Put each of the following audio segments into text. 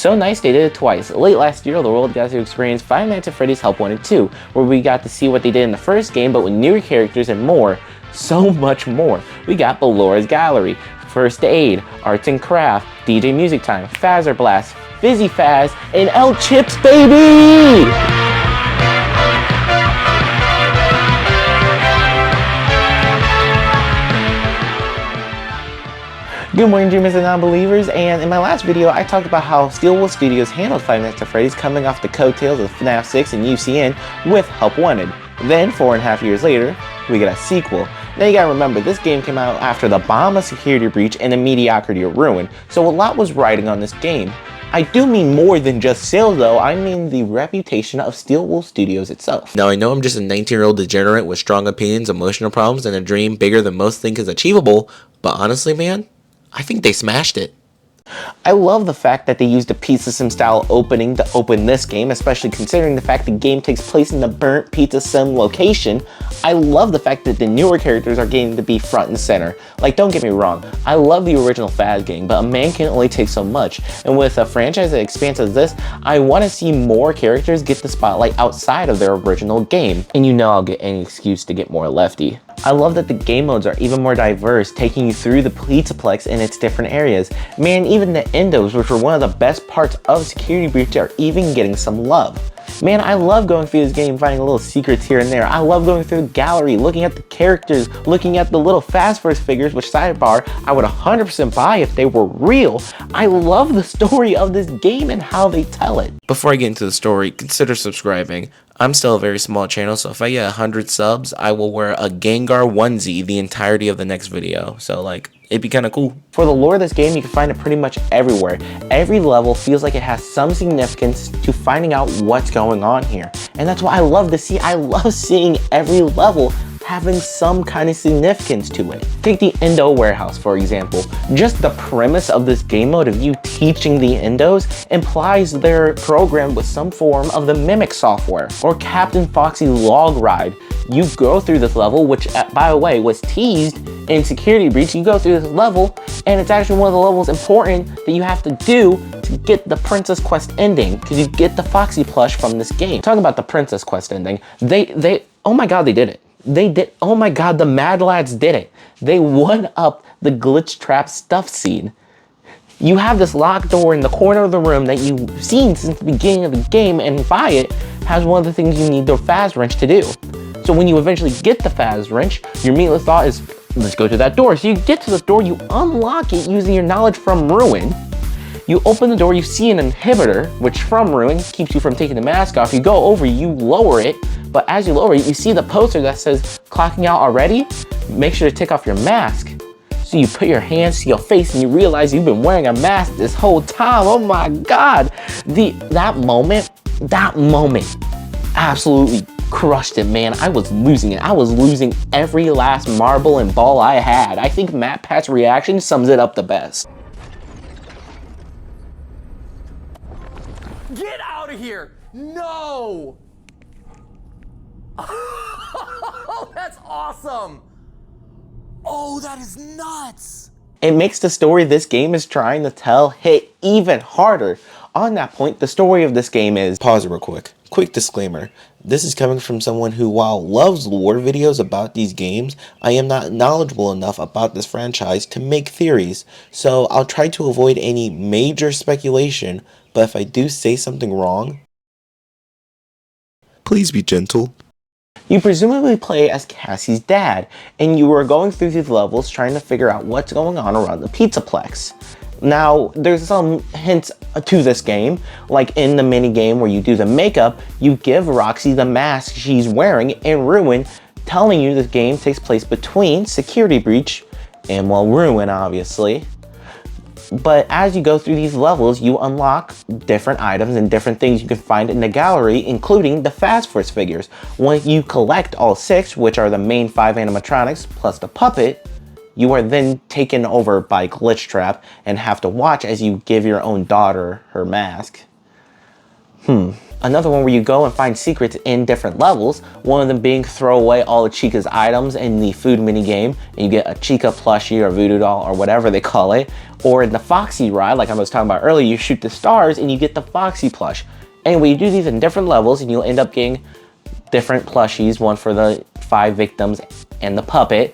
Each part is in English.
So nice they did it twice. Late last year, the world got to experience Five Nights at Freddy's Help Wanted 2, where we got to see what they did in the first game, but with newer characters and more. So much more. We got Belora's Gallery, First Aid, Arts and Craft, DJ Music Time, Fazzer Blast, Fizzy Faz, and L Chips, baby! Good morning, dreamers and non-believers, and in my last video I talked about how Steelwood Studios handled Five Nights at Freddy's coming off the coattails of FNAF 6 and UCN with Help Wanted. Then, 4.5 years later, we get a sequel. Now you gotta remember, this game came out after the bomb of Security Breach and the mediocrity of Ruin, so a lot was riding on this game. I do mean more than just sales though, I mean the reputation of Steelwood Studios itself. Now I know I'm just a 19-year-old degenerate with strong opinions, emotional problems, and a dream bigger than most think is achievable, but honestly man, I think they smashed it. I love the fact that they used a pizza sim style opening to open this game, especially considering the fact the game takes place in the burnt pizza sim location. I love the fact that the newer characters are getting to be front and center. Like, don't get me wrong, I love the original Faz game, but a man can only take so much. And with a franchise that expands as this, I want to see more characters get the spotlight outside of their original game. And you know I'll get any excuse to get more lefty. I love that the game modes are even more diverse, taking you through the Pizzaplex in its different areas. Man, even the endos, which were one of the best parts of Security Breach, are even getting some love. Man, I love going through this game, finding little secrets here and there. I love going through the gallery, looking at the characters, looking at the little Fast First figures, which sidebar, I would 100% buy if they were real. I love the story of this game and how they tell it. Before I get into the story, consider subscribing. I'm still a very small channel, so if I get 100 subs, I will wear a Gengar onesie the entirety of the next video. So like, it'd be kind of cool. For the lore of this game, you can find it pretty much everywhere. Every level feels like it has some significance to finding out what's going on here. And that's what I love to see. I love seeing every level having some kind of significance to it. Take the Endo Warehouse, for example. Just the premise of this game mode of you teaching the Endos implies they're programmed with some form of the Mimic software. Or Captain Foxy Log Ride. You go through this level, which by the way was teased in Security Breach. You go through this level and it's actually one of the levels important that you have to do to get the Princess Quest ending, because you get the Foxy plush from this game. Talking about the Princess Quest ending, oh my god, they did it. They did, oh my god, the Mad Lads did it. They won up the Glitch Trap stuff scene. You have this locked door in the corner of the room that you've seen since the beginning of the game, and by it has one of the things you need the Faz Wrench to do. So when you eventually get the Faz Wrench, your immediate thought is, let's go to that door. So you get to the door, you unlock it using your knowledge from Ruin. You open the door, you see an inhibitor, which from Ruin keeps you from taking the mask off. You go over, you lower it, but as you lower it, you see the poster that says, clocking out already? Make sure to take off your mask. So you put your hands to your face and you realize you've been wearing a mask this whole time. Oh my god. That moment absolutely crushed it, man. I was losing it. I was losing every last marble and ball I had. I think Matt Pat's reaction sums it up the best. Get out of here! No! Oh, that's awesome! Oh, that is nuts! It makes the story this game is trying to tell hit even harder. On that point, the story of this game is... Pause real quick. Quick disclaimer. This is coming from someone who, while loves lore videos about these games, I am not knowledgeable enough about this franchise to make theories. So I'll try to avoid any major speculation, but if I do say something wrong, please be gentle. You presumably play as Cassie's dad, and you are going through these levels trying to figure out what's going on around the Pizzaplex. Now, there's some hints to this game, like in the mini game where you do the makeup, you give Roxy the mask she's wearing in Ruin, telling you this game takes place between Security Breach and, well, Ruin, obviously. But as you go through these levels, you unlock different items and different things you can find in the gallery, including the Fast First figures. When you collect all 6, which are the main 5 animatronics, plus the puppet, you are then taken over by Glitch Trap and have to watch as you give your own daughter her mask. Another one where you go and find secrets in different levels, one of them being throw away all of Chica's items in the food mini game, and you get a Chica plushie or voodoo doll or whatever they call it. Or in the Foxy ride, like I was talking about earlier, you shoot the stars and you get the Foxy plush. Anyway, you do these in different levels and you'll end up getting different plushies, one for the 5 victims and the puppet.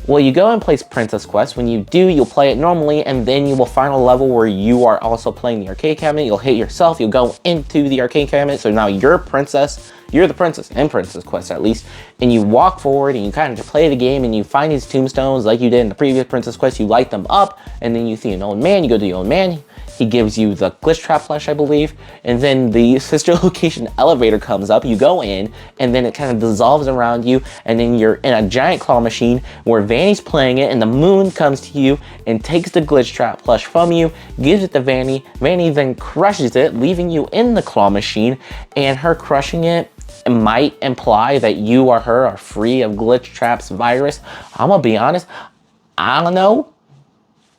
Well, you go and play Princess Quest. When you do, you'll play it normally, and then you will find a level where you are also playing the arcade cabinet. You'll hit yourself, you'll go into the arcade cabinet, so now you're the princess in Princess Quest at least, and you walk forward and you kind of play the game and you find these tombstones like you did in the previous Princess Quest. You light them up, and then you see an old man, you go to the old man, he gives you the glitch trap plush, I believe, and then the sister location elevator comes up, you go in, and then it kind of dissolves around you, and then you're in a giant claw machine where Vanny's playing it, and the moon comes to you and takes the glitch trap plush from you, gives it to Vanny. Vanny then crushes it, leaving you in the claw machine, and her crushing it might imply that you or her are free of glitch trap's virus. I'm gonna be honest, I don't know,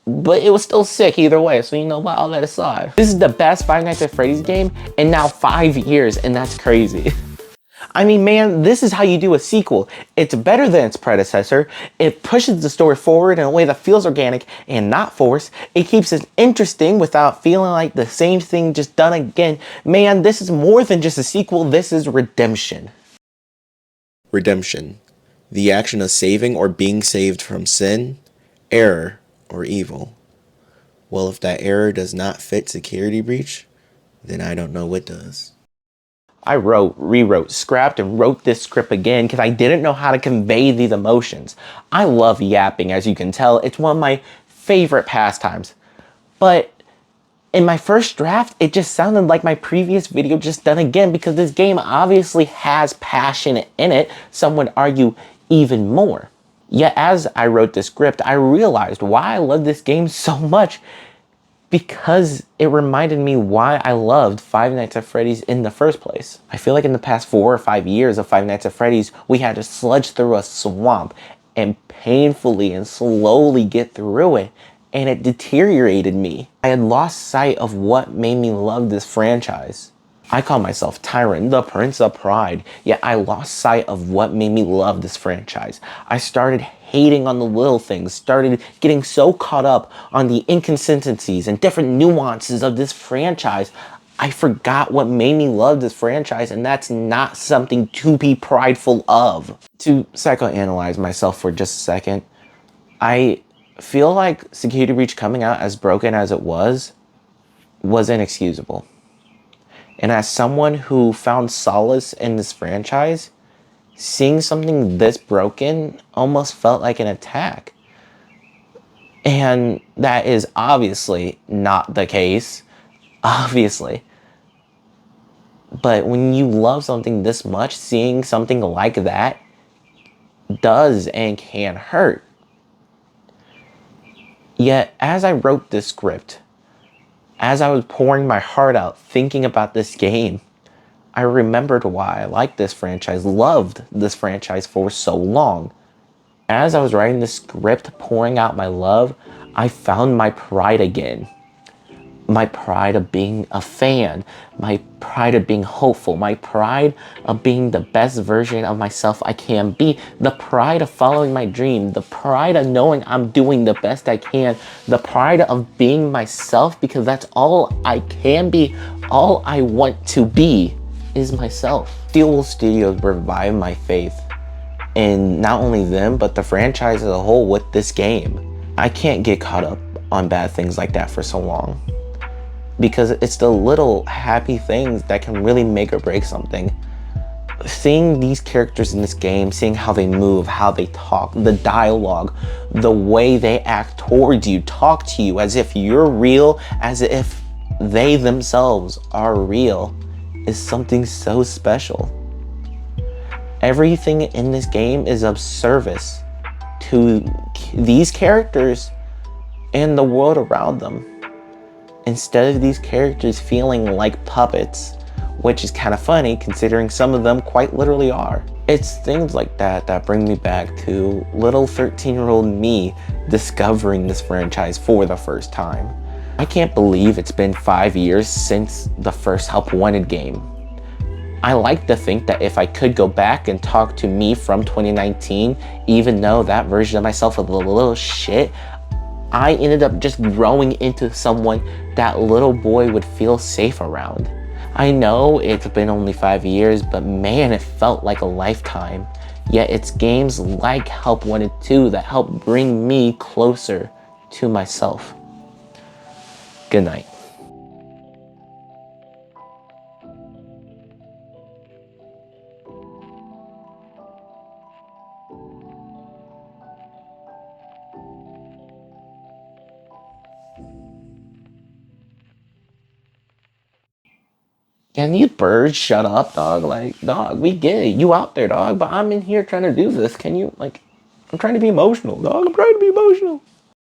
but it was still sick either way, so you know what, I'll let it slide. This is the best Five Nights at Freddy's game in now 5 years, and that's crazy. I mean, man, this is how you do a sequel. It's better than its predecessor. It pushes the story forward in a way that feels organic and not forced. It keeps it interesting without feeling like the same thing just done again. Man, this is more than just a sequel. This is redemption. Redemption. The action of saving or being saved from sin, error, or evil. Well, if that error does not fit security breach, then I don't know what does. I wrote, rewrote, scrapped, and wrote this script again because I didn't know how to convey these emotions. I love yapping, as you can tell. It's one of my favorite pastimes. But in my first draft, it just sounded like my previous video just done again because this game obviously has passion in it. Some would argue even more. Yet as I wrote this script, I realized why I love this game so much, because it reminded me why I loved Five Nights at Freddy's in the first place. I feel like in the past 4 or 5 years of Five Nights at Freddy's, we had to sludge through a swamp and painfully and slowly get through it, and it deteriorated me. I had lost sight of what made me love this franchise. I call myself Tyrant, the Prince of Pride, yet I lost sight of what made me love this franchise. I started hating on the little things, started getting so caught up on the inconsistencies and different nuances of this franchise. I forgot what made me love this franchise, and that's not something to be prideful of. To psychoanalyze myself for just a second, I feel like Security Breach coming out as broken as it was inexcusable. And as someone who found solace in this franchise, seeing something this broken almost felt like an attack. And that is obviously not the case, obviously. But when you love something this much, seeing something like that does and can hurt. Yet, as I wrote this script, as I was pouring my heart out thinking about this game, I remembered why I liked this franchise, loved this franchise for so long. As I was writing this script, pouring out my love, I found my pride again. My pride of being a fan, my pride of being hopeful, my pride of being the best version of myself I can be, the pride of following my dream, the pride of knowing I'm doing the best I can, the pride of being myself, because that's all I can be, all I want to be is myself. Steel Studios revived my faith in not only them, but the franchise as a whole with this game. I can't get caught up on bad things like that for so long, because it's the little happy things that can really make or break something. Seeing these characters in this game, seeing how they move, how they talk, the dialogue, the way they act towards you, talk to you as if you're real, as if they themselves are real, is something so special. Everything in this game is of service to these characters and the world around them, instead of these characters feeling like puppets, which is kind of funny considering some of them quite literally are. It's things like that that bring me back to little 13-year-old me discovering this franchise for the first time. I can't believe it's been 5 years since the first Help Wanted game. I like to think that if I could go back and talk to me from 2019, even though that version of myself was a little shit, I ended up just growing into someone that little boy would feel safe around. I know it's been only 5 years, but man, it felt like a lifetime. Yet it's games like Help Wanted 2 that help bring me closer to myself. Good night. Can these birds shut up, dog? Like, dog, we get it. You out there, dog, but I'm in here trying to do this. Can you, like, I'm trying to be emotional, dog. I'm trying to be emotional.